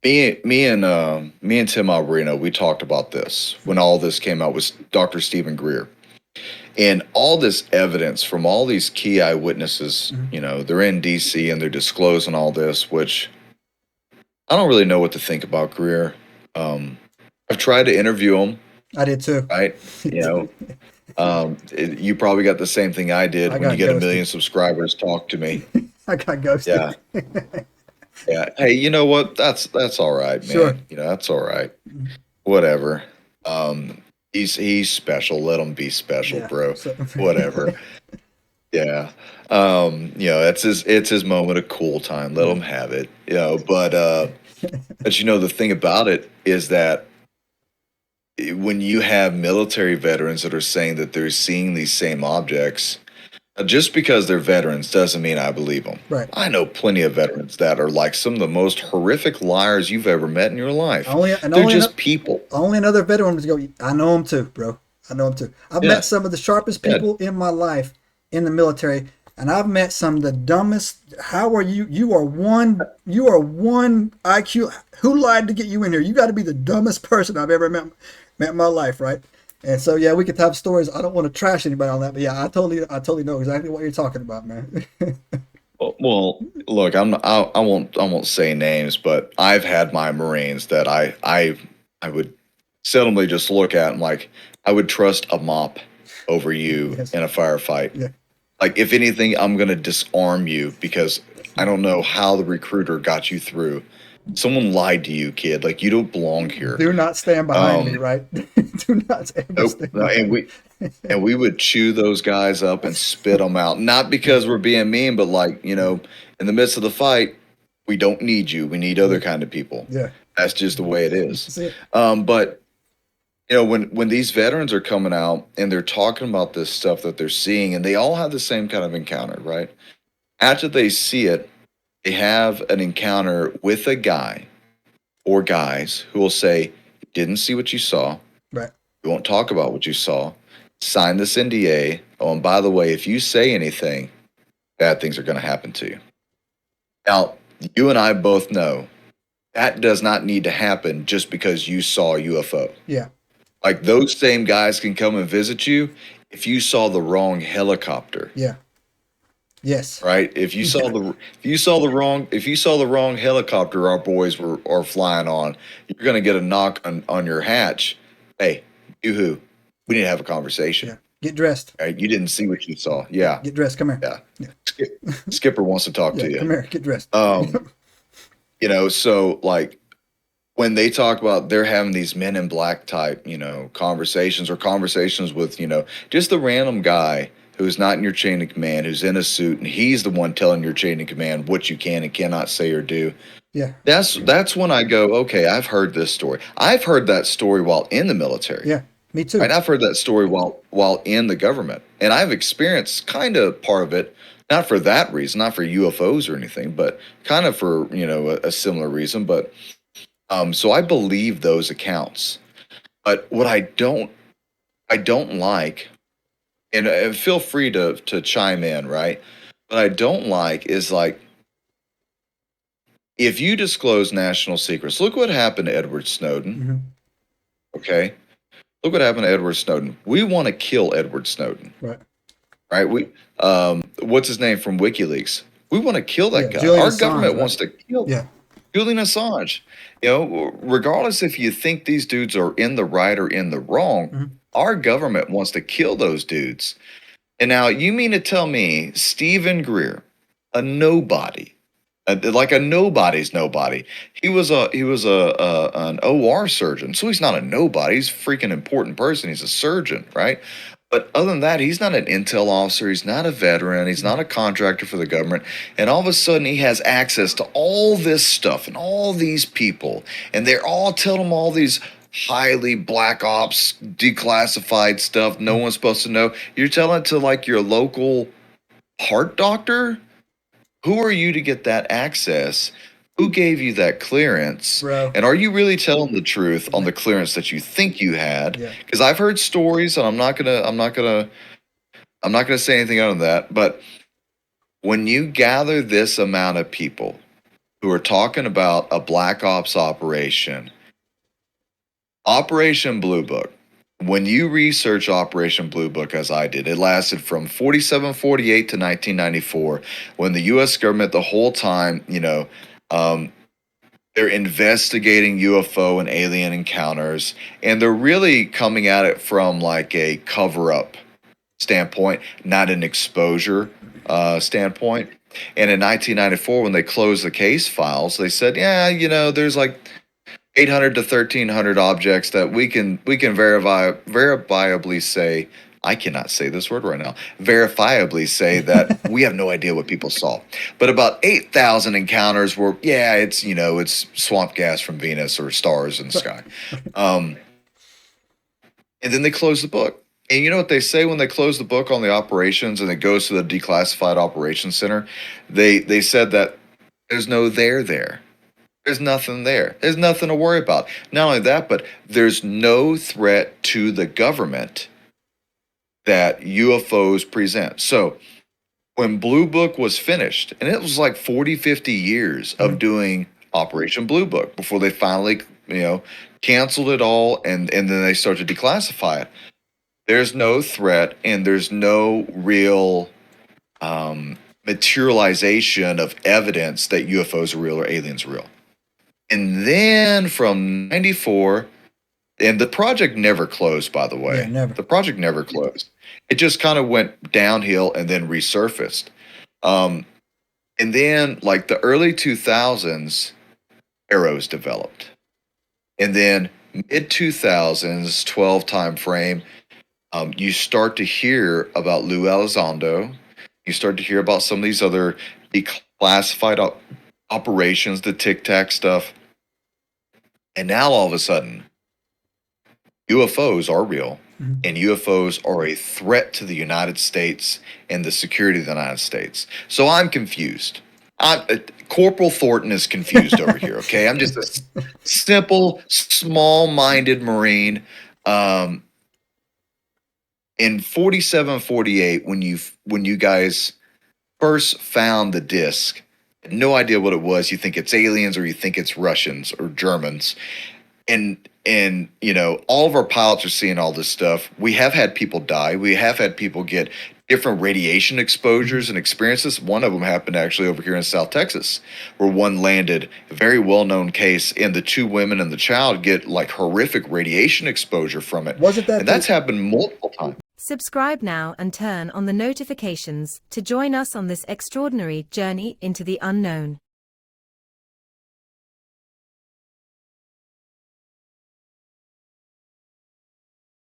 Me and Tim Alberino, we talked about this when all this came out with Dr. Stephen Greer. And all this evidence from all these key eyewitnesses, Mhm. they're in DC and they're disclosing all this, which I don't really know what to think about Greer. I've tried to interview him, I did too. right? You know, you probably got the same thing I did I when you got get a ghosted. million subscribers. Talk to me. I got ghosted. Yeah, yeah. Hey, you know what? That's all right, Sure. man. That's all right. Whatever. He's special. Let him be special, Yeah. bro. So, Whatever. Yeah. It's his moment of cool time. Let yeah. him have it. But the thing about it is that when you have military veterans that are saying that they're seeing these same objects, just because they're veterans doesn't mean I believe them. Right. I know plenty of veterans that are like some of the most horrific liars you've ever met in your life. They're just people. Only another veteran would go, I know him too, bro. I know him too. I've Yeah. met some of the sharpest Yeah. people in my life in the military, and I've met some of the dumbest. How are you? You are one IQ. Who lied to get you in here? You got to be the dumbest person I've ever met in my life, right? And so yeah, we could have stories. I don't want to trash anybody on that, but yeah, I totally know exactly what you're talking about, man. Well, look, I won't say names, but I've had my Marines that I would seldomly just look at and like I would trust a mop over you Yes. in a firefight. Yeah. Like if anything, I'm gonna disarm you because I don't know how the recruiter got you through. Someone lied to you, kid. Like you don't belong here. Do not stand behind me, right? Do not ever Nope. stand No, behind me. and we would chew those guys up and spit them out. Not because we're being mean, but like in the midst of the fight, we don't need you. We need other kind of people. Yeah. That's just the way it is. That's it. But when these veterans are coming out and they're talking about this stuff that they're seeing, and they all have the same kind of encounter, right? After they see it, they have an encounter with a guy or guys who will say, "You didn't see what you saw. Right. We won't talk about what you saw. Sign this NDA. Oh, and by the way, if you say anything, bad things are going to happen to you." Now, you and I both know that does not need to happen just because you saw a UFO. Yeah. Like those same guys can come and visit you if you saw the wrong helicopter. Yeah. Yes. Right? If you saw the wrong helicopter our boys are flying on, you're going to get a knock on your hatch. Hey, you who? We need to have a conversation. Yeah. Get dressed. Right? You didn't see what you saw. Yeah. Get dressed. Come here. Yeah. Yeah. Skipper wants to talk Yeah. to you. Come here. Get dressed. So like when they talk about they're having these men in black type, conversations or conversations with, just the random guy who's not in your chain of command, who's in a suit, and he's the one telling your chain of command what you can and cannot say or do. Yeah. That's when I go, okay, I've heard this story. I've heard that story while in the military. Yeah. Me too. Right? I've heard that story while in the government. And I've experienced kind of part of it, not for that reason, not for UFOs or anything, but kind of for, a similar reason. But so I believe those accounts. But what I don't like, and feel free to chime in, right? What I don't like is like, if you disclose national secrets, look what happened to Edward Snowden. Mm-hmm. Okay? Look what happened to Edward Snowden. We want to kill Edward Snowden. Right. Right? What's his name from WikiLeaks? We want to kill that guy. Julian Our Assange, government right? wants to kill Yeah. Julian Assange. Regardless if you think these dudes are in the right or in the wrong, Mm-hmm. our government wants to kill those dudes. And now you mean to tell me Stephen Greer, a nobody, like a nobody's nobody. He was an OR surgeon, so he's not a nobody. He's a freaking important person. He's a surgeon, right? But other than that, he's not an intel officer. He's not a veteran. He's not a contractor for the government. And all of a sudden, he has access to all this stuff and all these people, and they're all telling him all these highly black ops, declassified stuff no one's supposed to know. You're telling it to like your local heart doctor? Who are you to get that access? Who gave you that clearance? Bro. And are you really telling the truth on the clearance that you think you had? Yeah. Because I've heard stories, and I'm not gonna say anything other than that. But when you gather this amount of people who are talking about a black ops operation. Operation Blue Book. When you research Operation Blue Book, as I did, it lasted from 47-48 to 1994, when the U.S. government the whole time, they're investigating UFO and alien encounters, and they're really coming at it from like a cover-up standpoint, not an exposure standpoint. And in 1994, when they closed the case files, they said, yeah, there's like 800 to 1,300 objects that we can verifiably say. I cannot say this word right now. Verifiably say that we have no idea what people saw. But about 8,000 encounters were, it's swamp gas from Venus or stars in the sky. And then they closed the book. And you know what they say when they close the book on the operations and it goes to the declassified operations center? They said that there's no there. There's nothing there. There's nothing to worry about. Not only that, but there's no threat to the government that UFOs present. So when Blue Book was finished, and it was like 40, 50 years of doing Operation Blue Book before they finally, canceled it all and then they started to declassify it. There's no threat and there's no real materialization of evidence that UFOs are real or aliens are real. And then from 94, and the project never closed, by the way. Yeah, never. The project never closed. It just kind of went downhill and then resurfaced. And then, like the early 2000s, Arrows developed. And then mid-2000s, 12 time frame, you start to hear about Lou Elizondo. You start to hear about some of these other declassified operations, the Tic Tac stuff. And now all of a sudden, UFOs are real, and UFOs are a threat to the United States and the security of the United States. So I'm confused. Corporal Thornton is confused over here, okay? I'm just a simple, small-minded Marine. In 47-48, when you guys first found the disc, no idea what it was. You think it's aliens or you think it's Russians or Germans. And all of our pilots are seeing all this stuff. We have had people die. We have had people get different radiation exposures and experiences. One of them happened actually over here in South Texas, where one landed, a very well-known case, and the two women and the child get like horrific radiation exposure from it. Was it that? And that's happened multiple times. Subscribe now and turn on the notifications to join us on this extraordinary journey into the unknown.